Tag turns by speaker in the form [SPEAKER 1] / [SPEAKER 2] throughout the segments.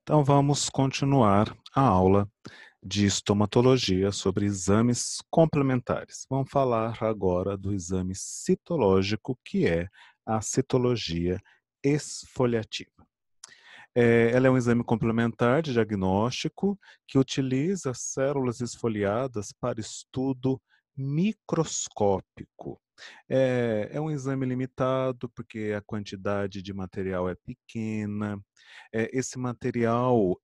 [SPEAKER 1] Então vamos continuar a aula de estomatologia sobre exames complementares. Vamos falar agora do exame citológico, que é a citologia esfoliativa. Ela é um exame complementar de diagnóstico que utiliza células esfoliadas para estudo microscópico. É um exame limitado, porque a quantidade de material é pequena. Esse material,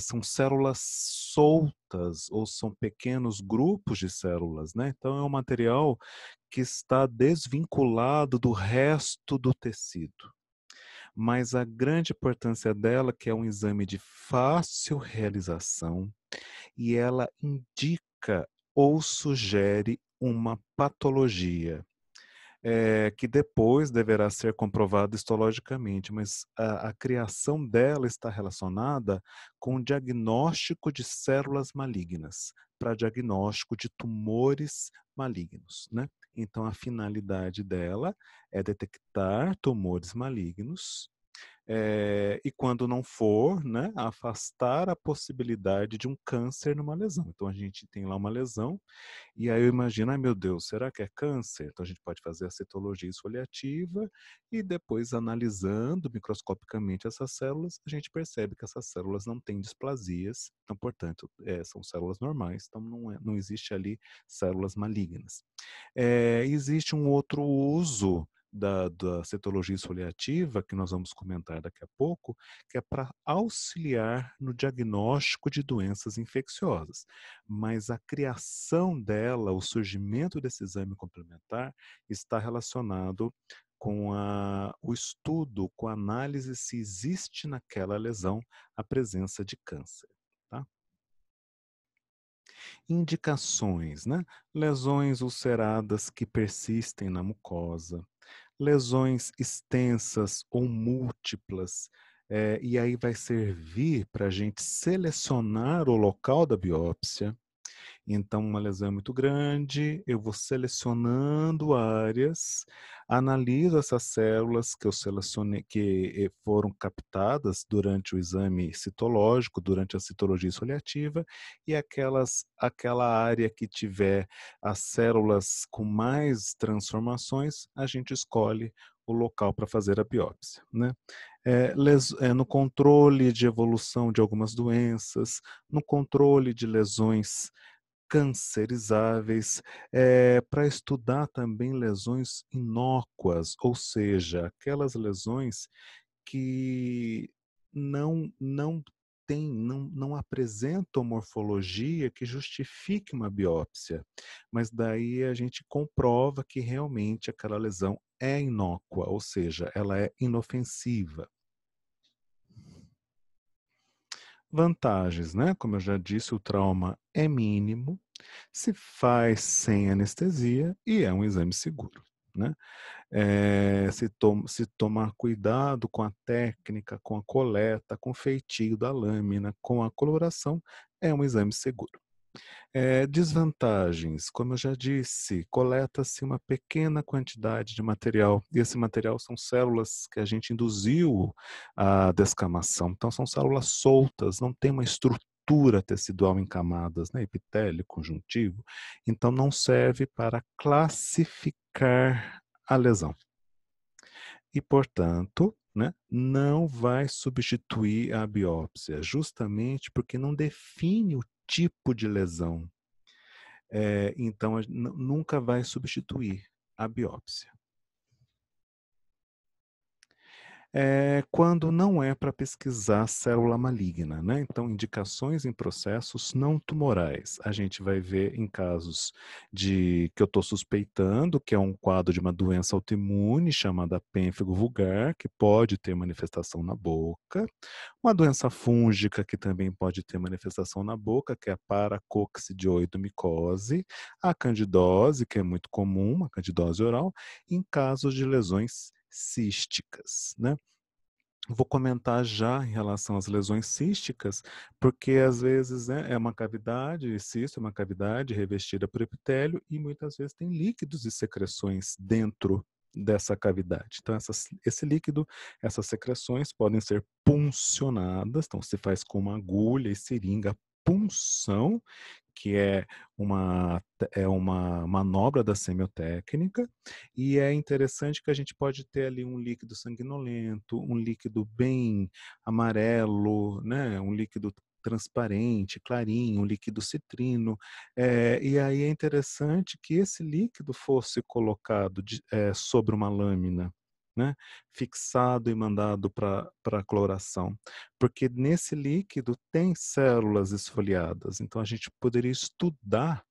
[SPEAKER 1] são células soltas, ou são pequenos grupos de células, né? Então, é um material que está desvinculado do resto do tecido. Mas a grande importância dela, que é um exame de fácil realização, e ela indica ou sugere uma patologia, que depois deverá ser comprovada histologicamente, mas a criação dela está relacionada com o diagnóstico de células malignas, para diagnóstico de tumores malignos, né? Então, a finalidade dela é detectar tumores malignos, e quando não for, né, afastar a possibilidade de um câncer numa lesão. Então, a gente tem lá uma lesão, e aí eu imagino, ai meu Deus, será que é câncer? Então a gente pode fazer a citologia esfoliativa e depois, analisando microscopicamente essas células, a gente percebe que essas células não têm displasias, então, portanto, são células normais, então não existe ali células malignas. Existe um outro uso da citologia esfoliativa, que nós vamos comentar daqui a pouco, que é para auxiliar no diagnóstico de doenças infecciosas. Mas a criação dela, o surgimento desse exame complementar, está relacionado com o estudo, com a análise se existe naquela lesão a presença de câncer. Tá? Indicações, né? Lesões ulceradas que persistem na mucosa, lesões extensas ou múltiplas, e aí vai servir para a gente selecionar o local da biópsia. Então, uma lesão é muito grande, eu vou selecionando áreas, analiso essas células que eu selecionei, que foram captadas durante o exame citológico, durante a citologia esfoliativa, e aquela área que tiver as células com mais transformações, a gente escolhe o local para fazer a biópsia, né? No controle de evolução de algumas doenças, no controle de lesões cancerizáveis, para estudar também lesões inócuas, ou seja, aquelas lesões que não não apresentam morfologia que justifique uma biópsia, mas daí a gente comprova que realmente aquela lesão é inócua, ou seja, ela é inofensiva. Vantagens, né? Como eu já disse, o trauma é mínimo, se faz sem anestesia e é um exame seguro, né? Se tomar cuidado com a técnica, com a coleta, com o feitio da lâmina, com a coloração, é um exame seguro. Desvantagens, como eu já disse, coleta-se uma pequena quantidade de material, e esse material são células que a gente induziu à descamação, então são células soltas, não tem uma estrutura tecidual em camadas, né, epitélio, conjuntivo, então não serve para classificar a lesão. E, portanto, né, não vai substituir a biópsia, justamente porque não define o tipo de lesão. Então, nunca vai substituir a biópsia. Quando não é para pesquisar célula maligna, né? Então, indicações em processos não tumorais. A gente vai ver em casos de que eu estou suspeitando, que é um quadro de uma doença autoimune chamada pênfigo vulgar, que pode ter manifestação na boca. Uma doença fúngica que também pode ter manifestação na boca, que é a paracoccidioidomicose. A candidose, que é muito comum, a candidose oral, em casos de lesões císticas, né? Vou comentar já em relação às lesões císticas, porque às vezes, né, é uma cavidade, cisto é uma cavidade revestida por epitélio e muitas vezes tem líquidos e secreções dentro. dessa cavidade. Então, esse líquido, essas secreções podem ser puncionadas, então se faz com uma agulha e seringa, punção, que é uma manobra da semiotécnica, e é interessante que a gente pode ter ali um líquido sanguinolento, um líquido bem amarelo, né? Um líquido transparente, clarinho, um líquido citrino, e aí é interessante que esse líquido fosse colocado sobre uma lâmina, né? Fixado e mandado para a cloração, porque nesse líquido tem células esfoliadas, então a gente poderia estudar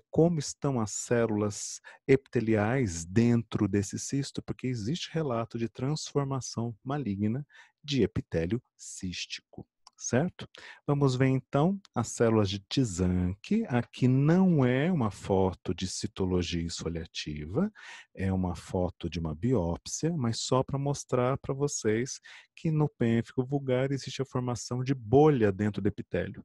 [SPEAKER 1] como estão as células epiteliais dentro desse cisto, porque existe relato de transformação maligna de epitélio cístico, certo? Vamos ver então as células de Tizanque. Aqui não é uma foto de citologia esfoliativa, é uma foto de uma biópsia, mas só para mostrar para vocês que no pênfico vulgar existe a formação de bolha dentro do epitélio.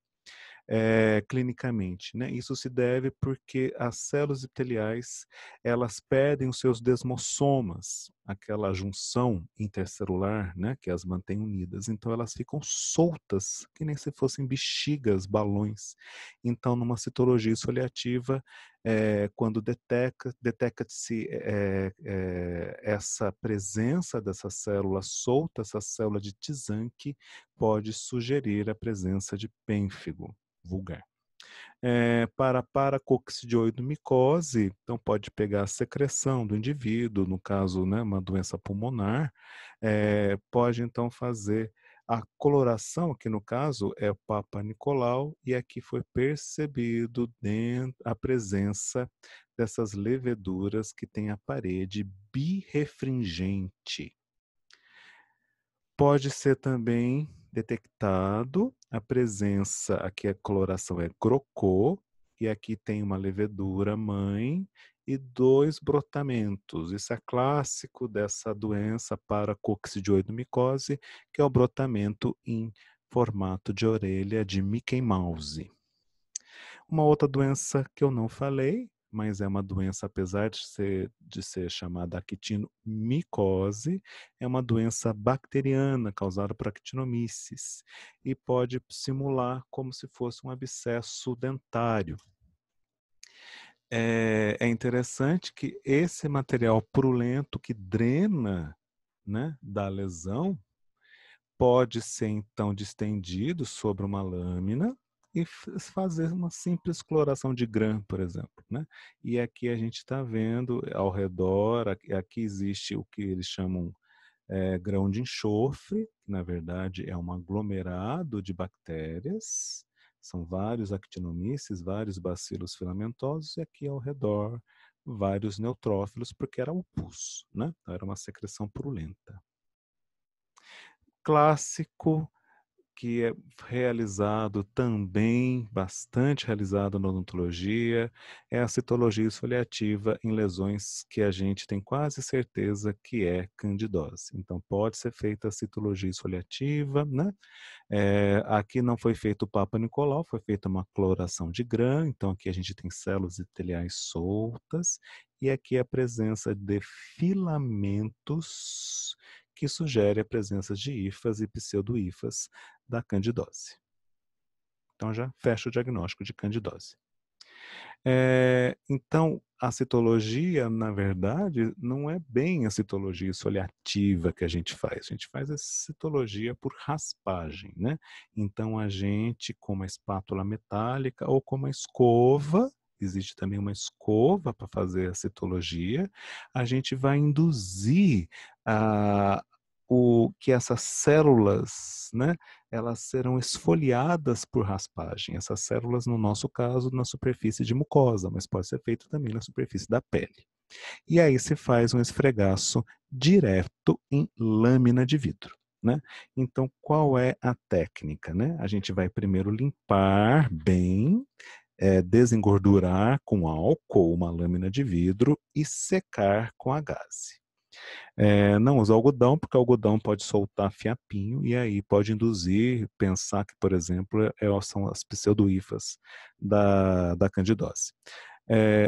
[SPEAKER 1] Clinicamente, né? Isso se deve porque as células epiteliais, elas perdem os seus desmossomas, aquela junção intercelular, né, que as mantém unidas. Então elas ficam soltas, que nem se fossem bexigas, balões. Então, numa citologia esfoliativa, quando detecta-se essa presença dessa célula solta, essa célula de Tizanque, pode sugerir a presença de pênfigo vulgar. Para paracoccidioidomicose, então pode pegar a secreção do indivíduo, no caso, né, uma doença pulmonar, pode então fazer a coloração, que no caso é o Papa Nicolau, e aqui foi percebido a presença dessas leveduras que têm a parede birefringente. Pode ser também detectado a presença, aqui a coloração é crocô, e aqui tem uma levedura mãe e 2 brotamentos. Isso é clássico dessa doença paracoccidioidomicose, que é o brotamento em formato de orelha de Mickey Mouse. Uma outra doença que eu não falei, mas é uma doença, apesar de ser chamada actinomicose, é uma doença bacteriana causada por actinomyces e pode simular como se fosse um abscesso dentário. É interessante que esse material purulento que drena, né, da lesão pode ser então distendido sobre uma lâmina e fazer uma simples coloração de grã, por exemplo, né? E aqui a gente está vendo ao redor, aqui existe o que eles chamam grão de enxofre, que na verdade é um aglomerado de bactérias, são vários actinomyces, vários bacilos filamentosos, e aqui ao redor vários neutrófilos, porque era o pus, né? Então, era uma secreção purulenta. Clássico, que é realizado também, bastante realizado na odontologia, é a citologia esfoliativa em lesões que a gente tem quase certeza que é candidose. Então, pode ser feita a citologia esfoliativa, né? Aqui não foi feito o Papa Nicolau, foi feita uma coloração de grã, então aqui a gente tem células epiteliais soltas, e aqui a presença de filamentos que sugere a presença de hifas e pseudo-hifas da candidose. Então já fecha o diagnóstico de candidose. Então, a citologia, na verdade, não é bem a citologia esfoliativa que a gente faz a citologia por raspagem, né? Então, a gente, com uma espátula metálica ou com uma escova, existe também uma escova para fazer a citologia, a gente vai induzir que essas células, né, elas serão esfoliadas por raspagem. Essas células, no nosso caso, na superfície de mucosa, mas pode ser feito também na superfície da pele. E aí se faz um esfregaço direto em lâmina de vidro, né? Então, qual é a técnica, né? A gente vai primeiro limpar bem, desengordurar com álcool uma lâmina de vidro e secar com a gaze. Não usar algodão, porque o algodão pode soltar fiapinho e aí pode induzir, pensar que, por exemplo, são as pseudohifas da candidose.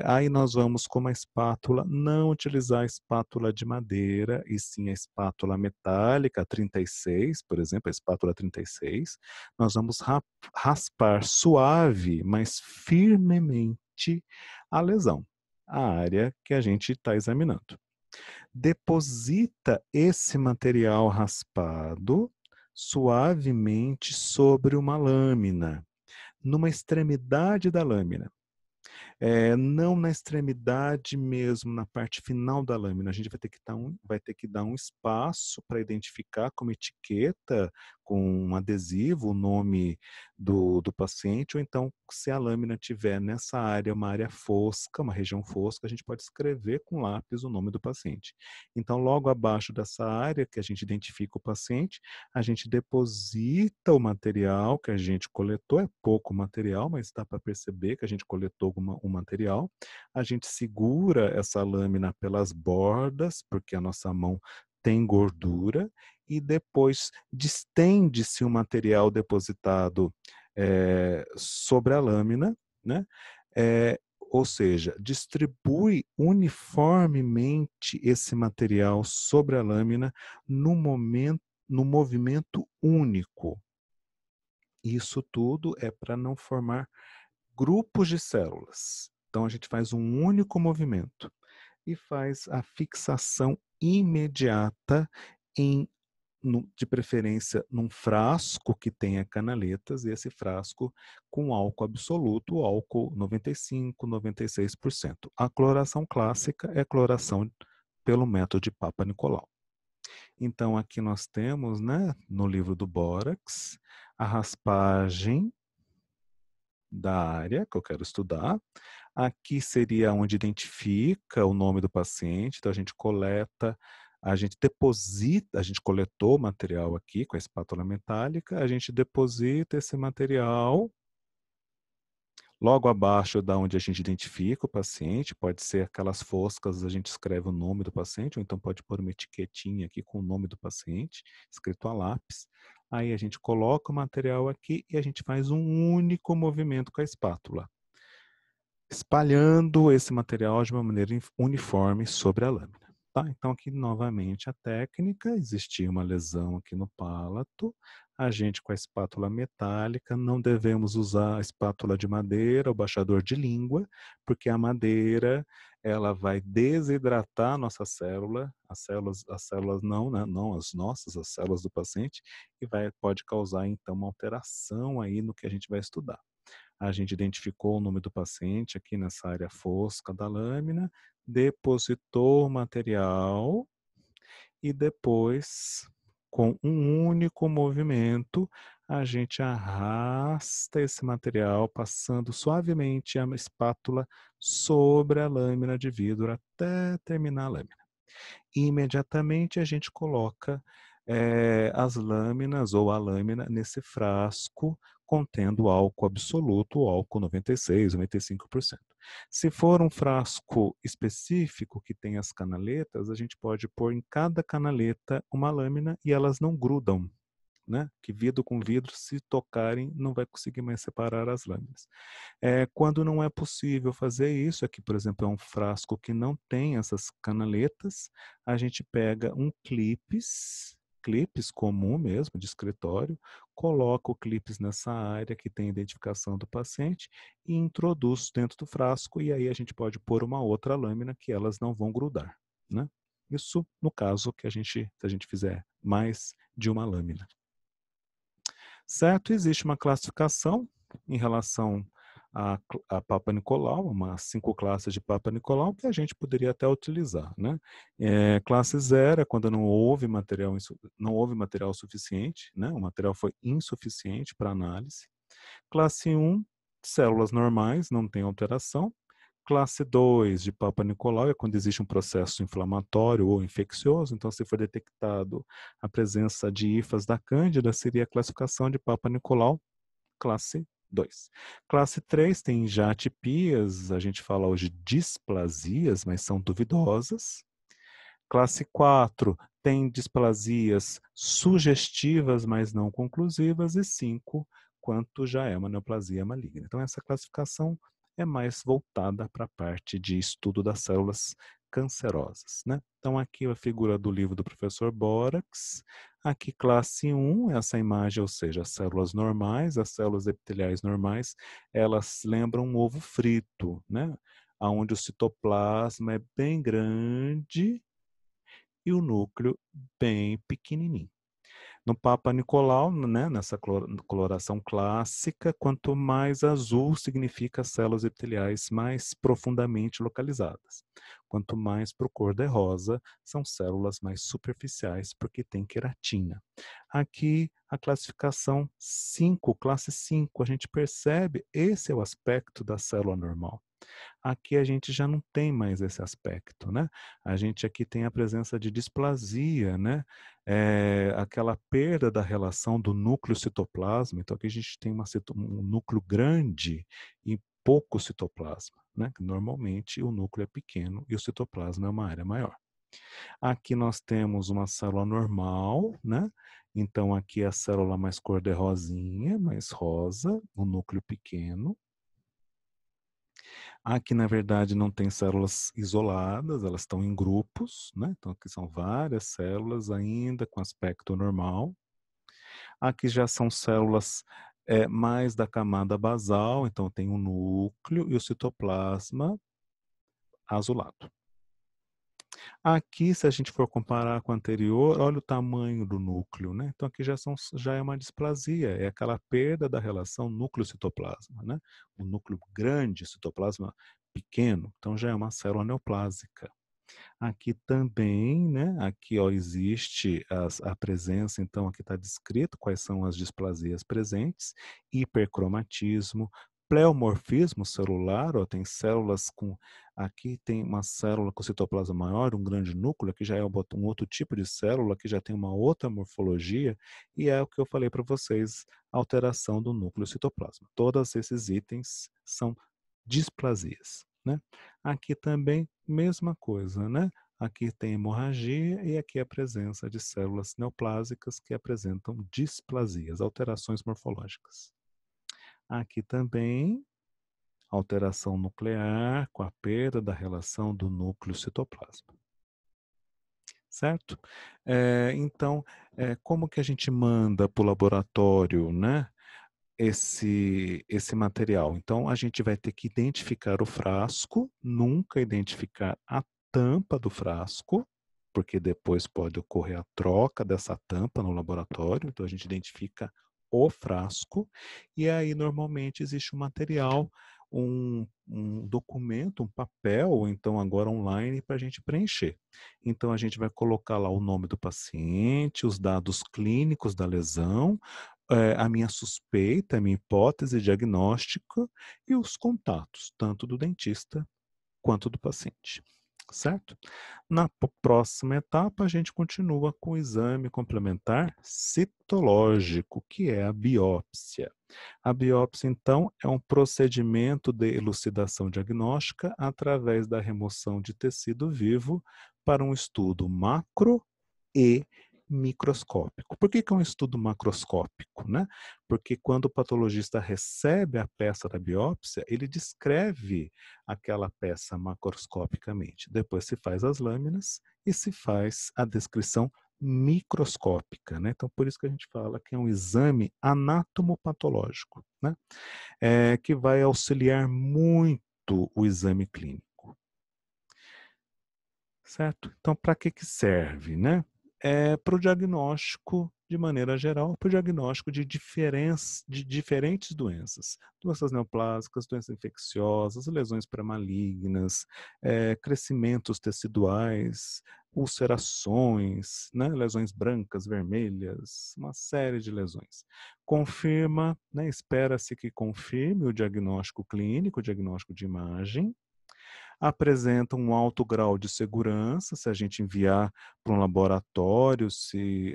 [SPEAKER 1] Aí nós vamos com uma espátula, não utilizar a espátula de madeira, e sim a espátula metálica 36, por exemplo, a espátula 36. Nós vamos raspar suave, mas firmemente a lesão, a área que a gente está examinando. Deposita esse material raspado suavemente sobre uma lâmina, numa extremidade da lâmina. Não na extremidade mesmo, na parte final da lâmina. A gente vai ter que dar um espaço para identificar como etiqueta, com um adesivo, o nome do paciente, ou então, se a lâmina tiver nessa área, uma área fosca, uma região fosca, a gente pode escrever com lápis o nome do paciente. Então, logo abaixo dessa área que a gente identifica o paciente, a gente deposita o material que a gente coletou, é pouco material, mas dá para perceber que a gente coletou o material. A gente segura essa lâmina pelas bordas, porque a nossa mão tem gordura, e depois distende-se o material depositado sobre a lâmina, né? Ou seja, distribui uniformemente esse material sobre a lâmina no movimento único. Isso tudo é para não formar grupos de células. Então a gente faz um único movimento e faz a fixação imediata de preferência num frasco que tenha canaletas, e esse frasco com álcool absoluto, álcool 95, 96%. A cloração clássica é cloração pelo método de Papa Nicolau. Então aqui nós temos, né, no livro do bórax, a raspagem da área que eu quero estudar. Aqui seria onde identifica o nome do paciente, então a gente coleta, a gente deposita, a gente coletou o material aqui com a espátula metálica, a gente deposita esse material logo abaixo da onde a gente identifica o paciente, pode ser aquelas foscas, a gente escreve o nome do paciente, ou então pode pôr uma etiquetinha aqui com o nome do paciente, escrito a lápis. Aí a gente coloca o material aqui e a gente faz um único movimento com a espátula, espalhando esse material de uma maneira uniforme sobre a lâmina. Tá? Então aqui novamente a técnica, existia uma lesão aqui no pálato, a gente com a espátula metálica, não devemos usar a espátula de madeira, o baixador de língua, porque a madeira ela vai desidratar a nossa célula, as células não, né, não as nossas, as células do paciente, e pode causar então uma alteração aí no que a gente vai estudar. A gente identificou o nome do paciente aqui nessa área fosca da lâmina, depositou o material e depois, com um único movimento, a gente arrasta esse material, passando suavemente a espátula sobre a lâmina de vidro até terminar a lâmina. E imediatamente a gente coloca as lâminas ou a lâmina nesse frasco contendo álcool absoluto, ou álcool 96, 95%. Se for um frasco específico que tem as canaletas, a gente pode pôr em cada canaleta uma lâmina e elas não grudam, né? Que vidro com vidro, se tocarem, não vai conseguir mais separar as lâminas. Quando não é possível fazer isso, aqui, por exemplo, é um frasco que não tem essas canaletas, a gente pega um clipes comum mesmo, de escritório, coloca o clipes nessa área que tem identificação do paciente e introduz dentro do frasco, e aí a gente pode pôr uma outra lâmina que elas não vão grudar, né? Isso no caso que se a gente fizer mais de uma lâmina. Certo? Existe uma classificação em relação a Papa Nicolau, umas 5 classes de Papa Nicolau que a gente poderia até utilizar, né? Classe 0 é quando não houve material suficiente, né? O material foi insuficiente para análise. Classe 1, células normais, não tem alteração. Classe 2 de Papa Nicolau é quando existe um processo inflamatório ou infeccioso, então se for detectado a presença de hifas da Cândida, seria a classificação de Papa Nicolau, classe 2. Classe 3 tem já atipias, a gente fala hoje displasias, mas são duvidosas. Classe 4 tem displasias sugestivas, mas não conclusivas. E 5, quanto já é uma neoplasia maligna. Então essa classificação é mais voltada para a parte de estudo das células cancerosas, né? Então aqui a figura do livro do professor Borax, aqui classe 1, essa imagem, ou seja, as células normais, as células epiteliais normais, elas lembram um ovo frito, né? Onde o citoplasma é bem grande e o núcleo bem pequenininho. No Papa Nicolau, né, nessa coloração clássica, quanto mais azul significa células epiteliais mais profundamente localizadas. Quanto mais para o cor-de-rosa, são células mais superficiais, porque tem queratina. Aqui, a classificação 5, classe 5, a gente percebe, esse é o aspecto da célula normal. Aqui a gente já não tem mais esse aspecto, né? A gente aqui tem a presença de displasia, né? Aquela perda da relação do núcleo citoplasma. Então aqui a gente tem um núcleo grande e pouco citoplasma, né? Normalmente o núcleo é pequeno e o citoplasma é uma área maior. Aqui nós temos uma célula normal, né? Então aqui é a célula mais cor-de-rosinha, mais rosa, o núcleo pequeno. Aqui, na verdade, não tem células isoladas, elas estão em grupos, né? Então, aqui são várias células ainda com aspecto normal. Aqui já são células mais da camada basal, então tem o núcleo e o citoplasma azulado. Aqui, se a gente for comparar com o anterior, olha o tamanho do núcleo, né? Então aqui já é uma displasia, é aquela perda da relação núcleo-citoplasma, né? O núcleo grande, citoplasma pequeno, então já é uma célula neoplásica. Aqui também, né? Aqui ó, existe a presença, então aqui está descrito quais são as displasias presentes, hipercromatismo, pleomorfismo celular, ó, tem células com, aqui tem uma célula com citoplasma maior, um grande núcleo, aqui já é um outro tipo de célula, aqui já tem uma outra morfologia, e é o que eu falei para vocês, alteração do núcleo citoplasma. Todos esses itens são displasias, né? Aqui também, mesma coisa, né? Aqui tem hemorragia e aqui a presença de células neoplásicas que apresentam displasias, alterações morfológicas. Aqui também, alteração nuclear com a perda da relação do núcleo citoplasma. Certo? Então, como que a gente manda para o laboratório, né? Esse material. Então, a gente vai ter que identificar o frasco, nunca identificar a tampa do frasco, porque depois pode ocorrer a troca dessa tampa no laboratório. Então, a gente identifica o frasco, e aí normalmente existe um material, um documento, um papel, ou então agora online, para a gente preencher. Então, a gente vai colocar lá o nome do paciente, os dados clínicos da lesão, a minha suspeita, a minha hipótese diagnóstica e os contatos, tanto do dentista quanto do paciente, certo? Na próxima etapa, a gente continua com o exame complementar citológico, que é a biópsia. A biópsia, então, é um procedimento de elucidação diagnóstica através da remoção de tecido vivo para um estudo macro e microscópico. Por que é um estudo macroscópico, né? Porque quando o patologista recebe a peça da biópsia, ele descreve aquela peça macroscopicamente. Depois se faz as lâminas e se faz a descrição microscópica, né? Então, por isso que a gente fala que é um exame anatomopatológico, né? Que vai auxiliar muito o exame clínico. Certo? Então, para que serve, né? Para o diagnóstico, de maneira geral, para o diagnóstico de diferentes doenças. Doenças neoplásicas, doenças infecciosas, lesões pré-malignas, crescimentos teciduais, ulcerações, né? Lesões brancas, vermelhas, uma série de lesões. Confirma, né? Espera-se que confirme o diagnóstico clínico, o diagnóstico de imagem, apresenta um alto grau de segurança, se a gente enviar para um laboratório, se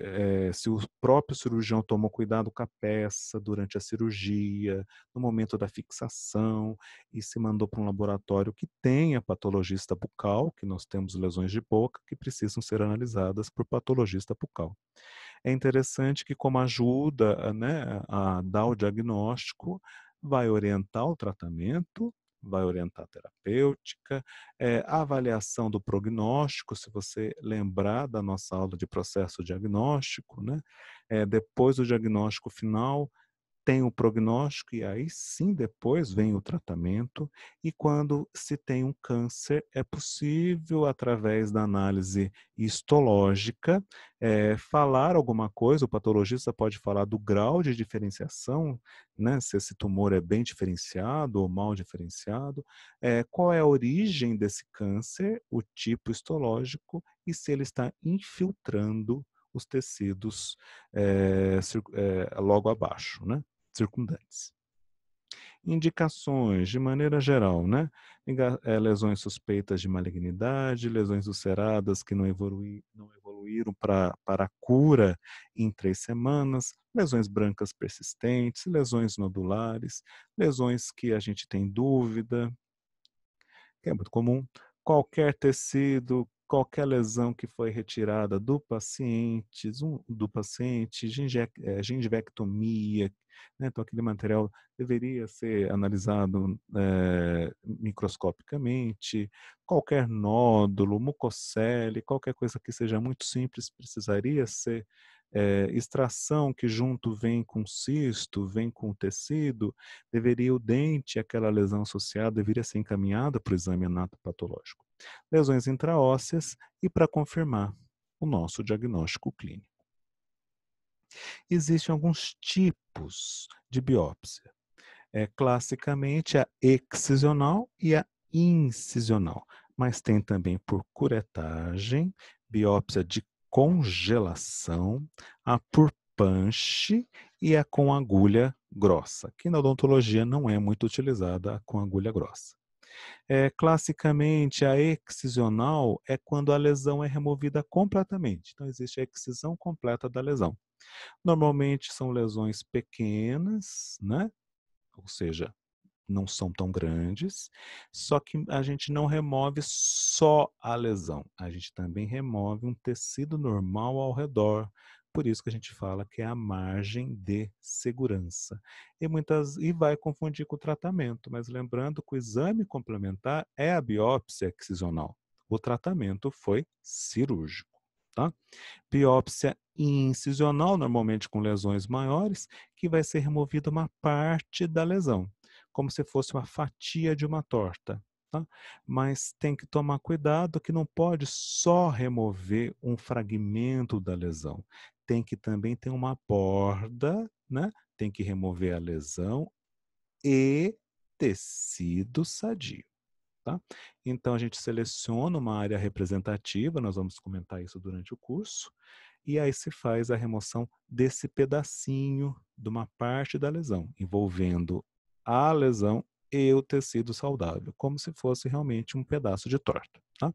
[SPEAKER 1] o próprio cirurgião tomou cuidado com a peça durante a cirurgia, no momento da fixação, e se mandou para um laboratório que tenha patologista bucal, que nós temos lesões de boca que precisam ser analisadas por patologista bucal. É interessante que, como ajuda, né, a dar o diagnóstico, vai orientar o tratamento, vai orientar a terapêutica, a avaliação do prognóstico, se você lembrar da nossa aula de processo diagnóstico, né? Depois do diagnóstico final, tem o prognóstico e aí sim depois vem o tratamento. E quando se tem um câncer, é possível, através da análise histológica, falar alguma coisa. O patologista pode falar do grau de diferenciação, né, se esse tumor é bem diferenciado ou mal diferenciado, qual é a origem desse câncer, o tipo histológico e se ele está infiltrando os tecidos logo abaixo, né? Circundantes. Indicações, de maneira geral, né? Lesões suspeitas de malignidade, lesões ulceradas que não evoluíram para a cura em 3 semanas, lesões brancas persistentes, lesões nodulares, lesões que a gente tem dúvida, que é muito comum, qualquer tecido, qualquer lesão que foi retirada do paciente, gengivectomia, né? Então aquele material deveria ser analisado microscopicamente, qualquer nódulo, mucocele, qualquer coisa que seja muito simples precisaria ser extração que junto vem com cisto, vem com o tecido, deveria o dente, aquela lesão associada, deveria ser encaminhada para o exame anatopatológico. Lesões intraósseas e para confirmar o nosso diagnóstico clínico. Existem alguns tipos de biópsia. Classicamente a excisional e a incisional, mas tem também por curetagem, biópsia de congelação, a por punch e a com agulha grossa, que na odontologia não é muito utilizada com agulha grossa. Classicamente, a excisional é quando a lesão é removida completamente. Então, existe a excisão completa da lesão. Normalmente são lesões pequenas, né? Ou seja, não são tão grandes, só que a gente não remove só a lesão, a gente também remove um tecido normal ao redor. Por isso que a gente fala que é a margem de segurança. E vai confundir com o tratamento, mas lembrando que o exame complementar é a biópsia excisional. O tratamento foi cirúrgico, tá? Biópsia incisional, normalmente com lesões maiores, que vai ser removida uma parte da lesão, como se fosse uma fatia de uma torta. Tá? Mas tem que tomar cuidado que não pode só remover um fragmento da lesão. Tem que também ter uma borda, né? Tem que remover a lesão e tecido sadio. Tá? Então a gente seleciona uma área representativa, nós vamos comentar isso durante o curso, e aí se faz a remoção desse pedacinho de uma parte da lesão, envolvendo a lesão e o tecido saudável, como se fosse realmente um pedaço de torta. Tá?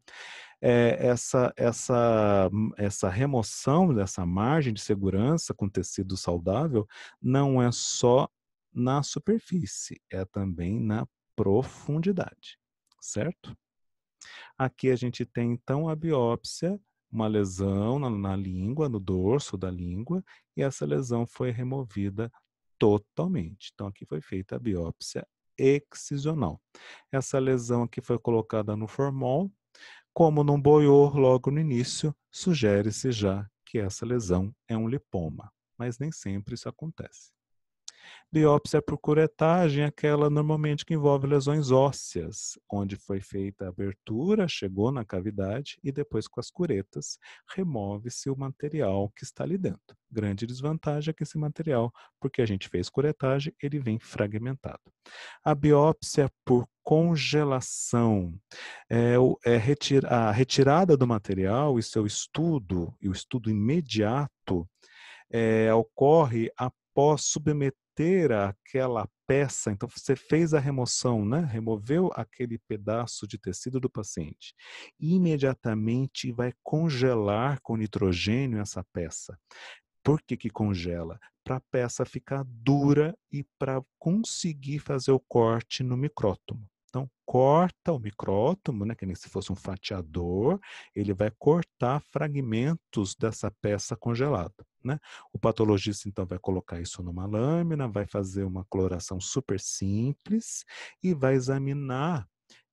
[SPEAKER 1] Essa remoção dessa margem de segurança com tecido saudável não é só na superfície, é também na profundidade, certo? Aqui a gente tem então a biópsia, uma lesão na língua, no dorso da língua, e essa lesão foi removida totalmente. Então aqui foi feita a biópsia excisional. Essa lesão aqui foi colocada no formol, como não boiou logo no início, sugere-se já que essa lesão é um lipoma, mas nem sempre isso acontece. Biópsia por curetagem é aquela normalmente que envolve lesões ósseas, onde foi feita a abertura, chegou na cavidade e depois com as curetas remove-se o material que está ali dentro. Grande desvantagem é que esse material, porque a gente fez curetagem, ele vem fragmentado. A biópsia por congelação a retirada do material e seu estudo, e o estudo imediato, ocorre após submeter aquela peça. Então, você fez a remoção, né? Removeu aquele pedaço de tecido do paciente. Imediatamente vai congelar com nitrogênio essa peça. Por que que congela? Para a peça ficar dura e para conseguir fazer o corte no micrótomo. Então, corta o micrótomo, né, que nem se fosse um fatiador, ele vai cortar fragmentos dessa peça congelada, né? O patologista, então, vai colocar isso numa lâmina, vai fazer uma coloração super simples e vai examinar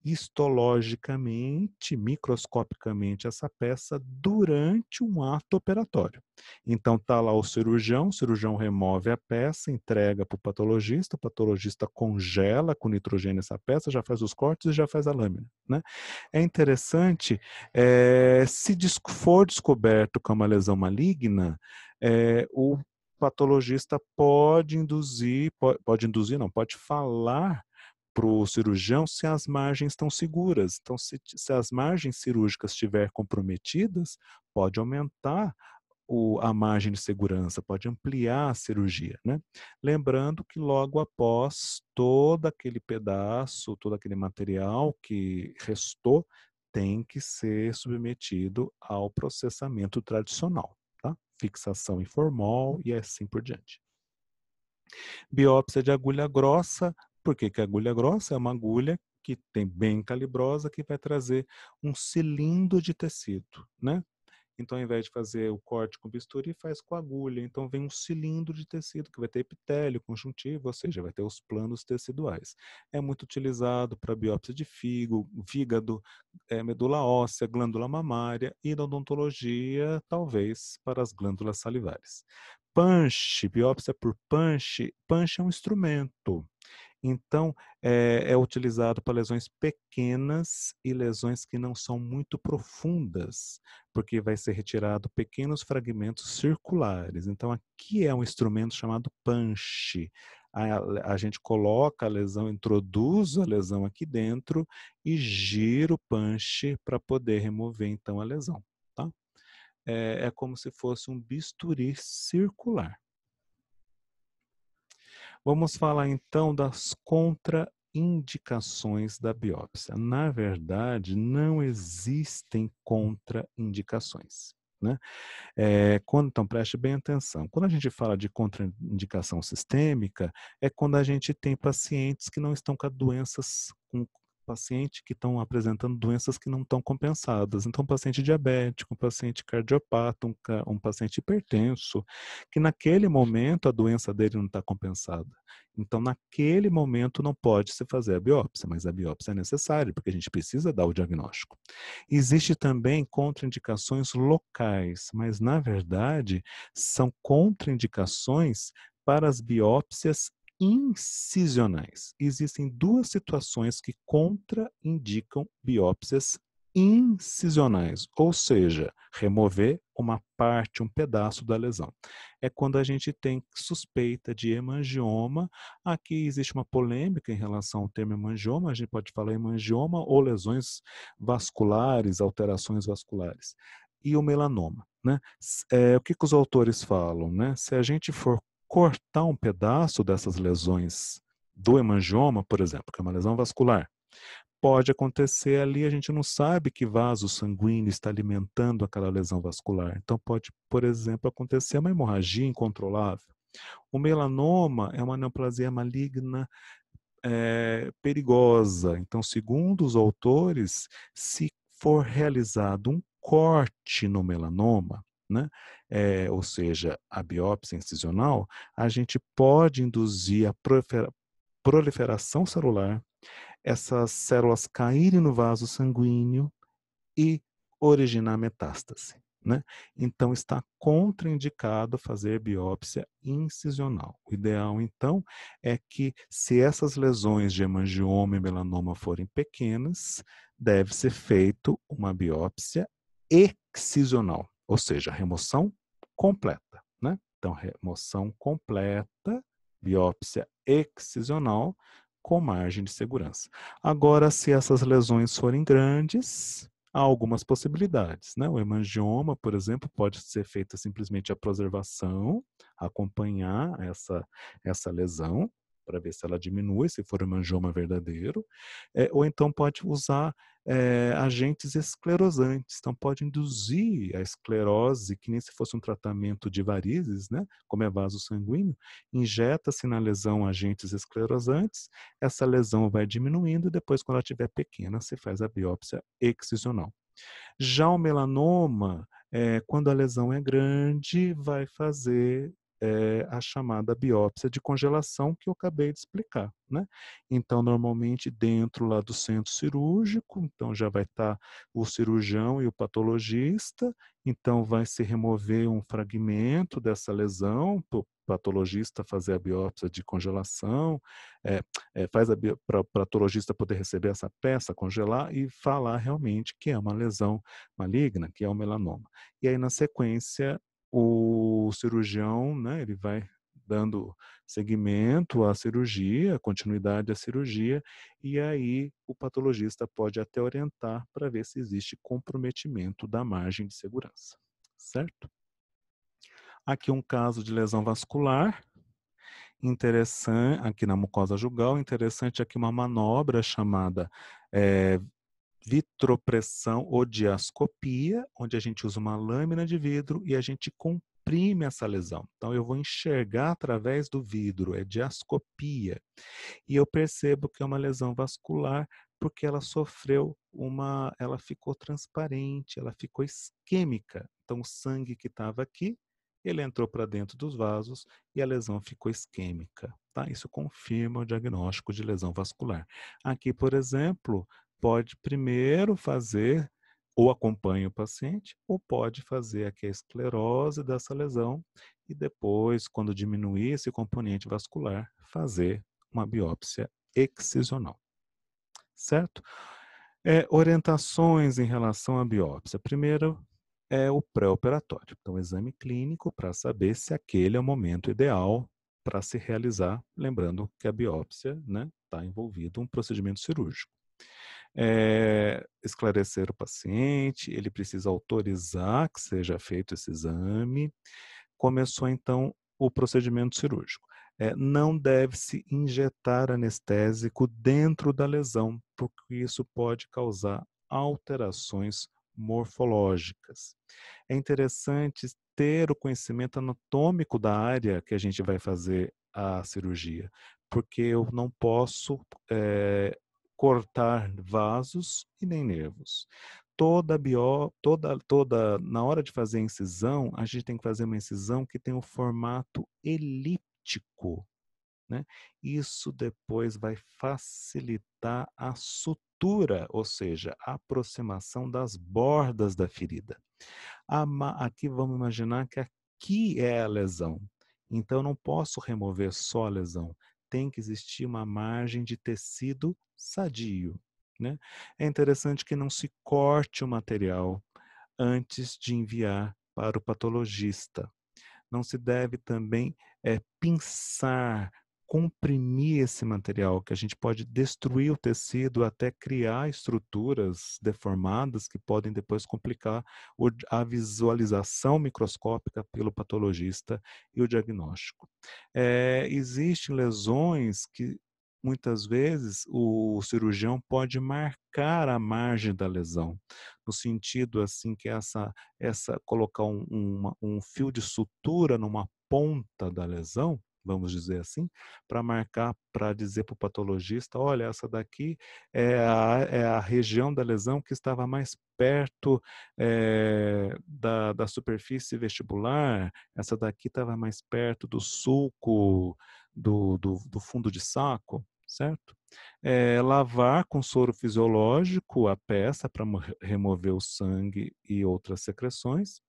[SPEAKER 1] histologicamente, microscopicamente, essa peça durante um ato operatório. Então, está lá o cirurgião remove a peça, entrega para o patologista congela com nitrogênio essa peça, já faz os cortes e já faz a lâmina, né? É interessante, se for descoberto que é uma lesão maligna, o patologista pode induzir, não, pode falar para o cirurgião se as margens estão seguras. Então, se as margens cirúrgicas estiver comprometidas, pode aumentar a margem de segurança, pode ampliar a cirurgia, né? Lembrando que logo após todo aquele pedaço, todo aquele material que restou, tem que ser submetido ao processamento tradicional, tá? Fixação em formol e assim por diante. Biópsia de agulha grossa. Por que que a agulha grossa? É uma agulha que tem bem calibrosa, que vai trazer um cilindro de tecido, né? Então, ao invés de fazer o corte com bisturi, faz com agulha. Então, vem um cilindro de tecido que vai ter epitélio, conjuntivo, ou seja, vai ter os planos teciduais. É muito utilizado para biópsia de fígado, medula óssea, glândula mamária e na odontologia, talvez, para as glândulas salivares. Punch, biópsia por punch. Punch é um instrumento. Então, é utilizado para lesões pequenas e lesões que não são muito profundas, porque vai ser retirado pequenos fragmentos circulares. Então, aqui é um instrumento chamado punch. A gente coloca a lesão, introduz a lesão aqui dentro e gira o punch para poder remover, então, a lesão. Tá? É como se fosse um bisturi circular. Vamos falar então das contraindicações da biópsia. Na verdade, não existem contraindicações, né? Então, preste bem atenção. Quando a gente fala de contraindicação sistêmica, é quando a gente tem pacientes que não estão com doenças, com paciente que estão apresentando doenças que não estão compensadas. Então, um paciente diabético, um paciente cardiopata, um paciente hipertenso, que naquele momento a doença dele não está compensada. Então, naquele momento não pode se fazer a biópsia, mas a biópsia é necessária, porque a gente precisa dar o diagnóstico. Existe também contraindicações locais, mas na verdade são contraindicações para as biópsias incisionais. Existem duas situações que contraindicam biópsias incisionais, ou seja, remover uma parte, um pedaço da lesão. É quando a gente tem suspeita de hemangioma. Aqui existe uma polêmica em relação ao termo hemangioma, a gente pode falar hemangioma ou lesões vasculares, alterações vasculares. E o melanoma, né? O que os autores falam, né? Se a gente for cortar um pedaço dessas lesões do hemangioma, por exemplo, que é uma lesão vascular, pode acontecer ali, a gente não sabe que vaso sanguíneo está alimentando aquela lesão vascular. Então pode, por exemplo, acontecer uma hemorragia incontrolável. O melanoma é uma neoplasia maligna perigosa. Então, segundo os autores, se for realizado um corte no melanoma, né, ou seja, a biópsia incisional, a gente pode induzir a proliferação celular, essas células caírem no vaso sanguíneo e originar metástase, né? Então, está contraindicado fazer biópsia incisional. O ideal, então, é que, se essas lesões de hemangioma e melanoma forem pequenas, deve ser feito uma biópsia excisional, ou seja, remoção completa, né? Então, remoção completa, biópsia excisional, com margem de segurança. Agora, se essas lesões forem grandes, há algumas possibilidades, né? O hemangioma, por exemplo, pode ser feita simplesmente a preservação, acompanhar essa lesão, para ver se ela diminui, se for um hemangioma verdadeiro, ou então pode usar agentes esclerosantes, então pode induzir a esclerose, que nem se fosse um tratamento de varizes, né? Como é vaso sanguíneo, injeta-se na lesão agentes esclerosantes, essa lesão vai diminuindo e depois, quando ela estiver pequena, se faz a biópsia excisional. Já o melanoma, quando a lesão é grande, vai fazer a chamada biópsia de congelação que eu acabei de explicar, né? Então, normalmente dentro lá do centro cirúrgico, então já vai estar o cirurgião e o patologista, então vai se remover um fragmento dessa lesão, para o patologista fazer a biópsia de congelação, faz para o patologista poder receber essa peça, congelar e falar realmente que é uma lesão maligna, que é o melanoma. E aí, na sequência, o cirurgião, né, ele vai dando seguimento à cirurgia, continuidade à cirurgia, e aí o patologista pode até orientar para ver se existe comprometimento da margem de segurança, certo? Aqui um caso de lesão vascular, interessante, aqui na mucosa jugal, interessante aqui uma manobra chamada vitropressão ou diascopia, onde a gente usa uma lâmina de vidro e a gente comprime essa lesão. Então eu vou enxergar através do vidro, é diascopia. E eu percebo que é uma lesão vascular porque ela ela ficou transparente, ela ficou isquêmica. Então o sangue que estava aqui, ele entrou para dentro dos vasos e a lesão ficou isquêmica. Tá? Isso confirma o diagnóstico de lesão vascular. Aqui, por exemplo, pode primeiro fazer, ou acompanha o paciente, ou pode fazer aqui a esclerose dessa lesão e depois, quando diminuir esse componente vascular, fazer uma biópsia excisional. Certo? Orientações em relação à biópsia. Primeiro, é o pré-operatório. Então, exame clínico para saber se aquele é o momento ideal para se realizar, lembrando que a biópsia, né, está envolvido um procedimento cirúrgico. Esclarecer o paciente, ele precisa autorizar que seja feito esse exame. Começou então o procedimento cirúrgico. Não deve-se injetar anestésico dentro da lesão, porque isso pode causar alterações morfológicas. É interessante ter o conhecimento anatômico da área que a gente vai fazer a cirurgia, porque eu não posso cortar vasos e nem nervos. Na hora de fazer a incisão, a gente tem que fazer uma incisão que tem um formato elíptico, né? Isso depois vai facilitar a sutura, ou seja, a aproximação das bordas da ferida. Aqui vamos imaginar que aqui é a lesão. Então, eu não posso remover só a lesão. Tem que existir uma margem de tecido sadio, né? É interessante que não se corte o material antes de enviar para o patologista. Não se deve também pinçar, comprimir esse material, que a gente pode destruir o tecido até criar estruturas deformadas que podem depois complicar a visualização microscópica pelo patologista e o diagnóstico. Existem lesões que muitas vezes o cirurgião pode marcar a margem da lesão, no sentido assim que colocar um fio de sutura numa ponta da lesão, vamos dizer assim, para marcar, para dizer para o patologista, olha, essa daqui é a região da lesão que estava mais perto da superfície vestibular, essa daqui estava mais perto do sulco do fundo de saco, certo? Lavar com soro fisiológico a peça para remover o sangue e outras secreções.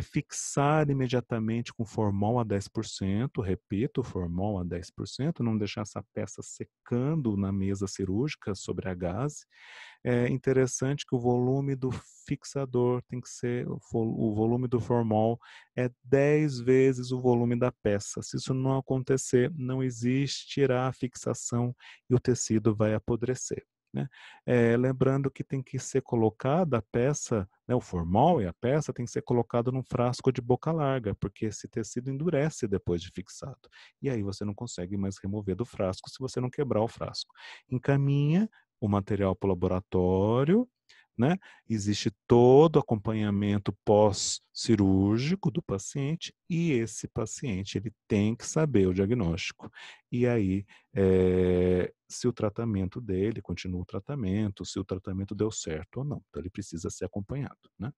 [SPEAKER 1] Fixar imediatamente com formol a 10%, repito, formol a 10%, não deixar essa peça secando na mesa cirúrgica sobre a gaze. É interessante que o volume do fixador tem que ser, o volume do formol é 10 vezes o volume da peça. Se isso não acontecer, não existirá a fixação e o tecido vai apodrecer. né. Lembrando que tem que ser colocada a peça, né, o formol e a peça tem que ser colocado num frasco de boca larga, porque esse tecido endurece depois de fixado. E aí você não consegue mais remover do frasco se você não quebrar o frasco. Encaminha o material para o laboratório, né, existe todo o acompanhamento pós-cirúrgico do paciente e esse paciente ele tem que saber o diagnóstico. E aí, se o tratamento dele continua o tratamento, se o tratamento deu certo ou não. Então ele precisa ser acompanhado, né.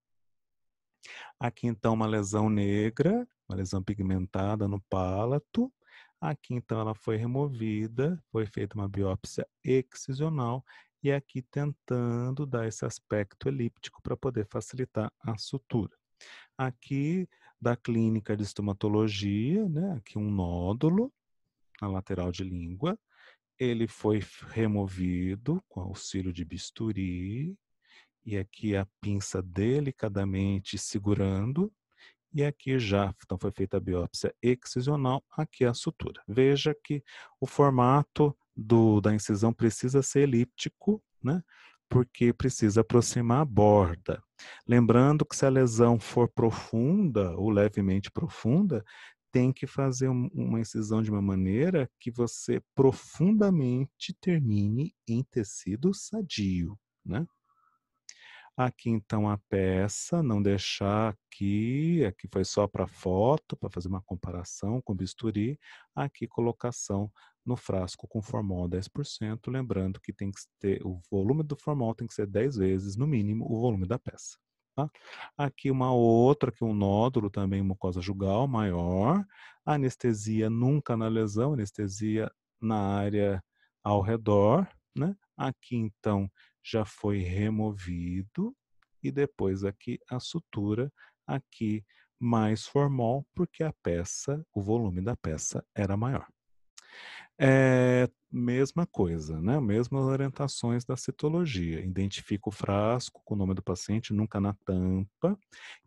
[SPEAKER 1] Aqui então uma lesão negra, uma lesão pigmentada no palato. Aqui então ela foi removida, foi feita uma biópsia excisional e aqui tentando dar esse aspecto elíptico para poder facilitar a sutura. Aqui da clínica de estomatologia, né, aqui um nódulo na lateral de língua, ele foi removido com auxílio de bisturi, e aqui a pinça delicadamente segurando, e aqui já então foi feita a biópsia excisional, aqui a sutura. Veja que o formato da incisão precisa ser elíptico, né? Porque precisa aproximar a borda. Lembrando que se a lesão for profunda ou levemente profunda, tem que fazer uma incisão de uma maneira que você profundamente termine em tecido sadio, né? Aqui então a peça, não deixar aqui foi só para foto, para fazer uma comparação com bisturi, aqui colocação no frasco com formol 10%, lembrando que tem que ter o volume do formol tem que ser 10 vezes, no mínimo, o volume da peça, tá. Aqui uma outra, aqui um nódulo também, mucosa jugal maior, anestesia nunca na lesão, anestesia na área ao redor, né. Aqui então já foi removido e depois aqui a sutura, aqui mais formol, porque a peça, o volume da peça era maior. Mesma coisa, né, mesmas orientações da citologia, identifica o frasco com o nome do paciente, nunca na tampa,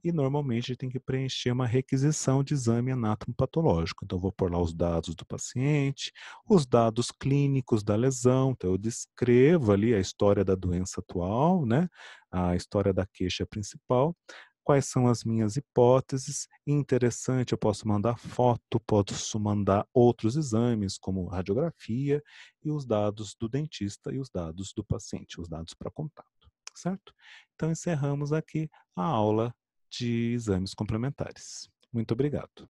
[SPEAKER 1] e normalmente tem que preencher uma requisição de exame anatomopatológico. Então, vou pôr lá os dados do paciente, os dados clínicos da lesão, então eu descrevo ali a história da doença atual, né, a história da queixa principal, quais são as minhas hipóteses. Interessante, eu posso mandar foto, posso mandar outros exames, como radiografia, e os dados do dentista e os dados do paciente, os dados para contato, certo? Então, encerramos aqui a aula de exames complementares. Muito obrigado.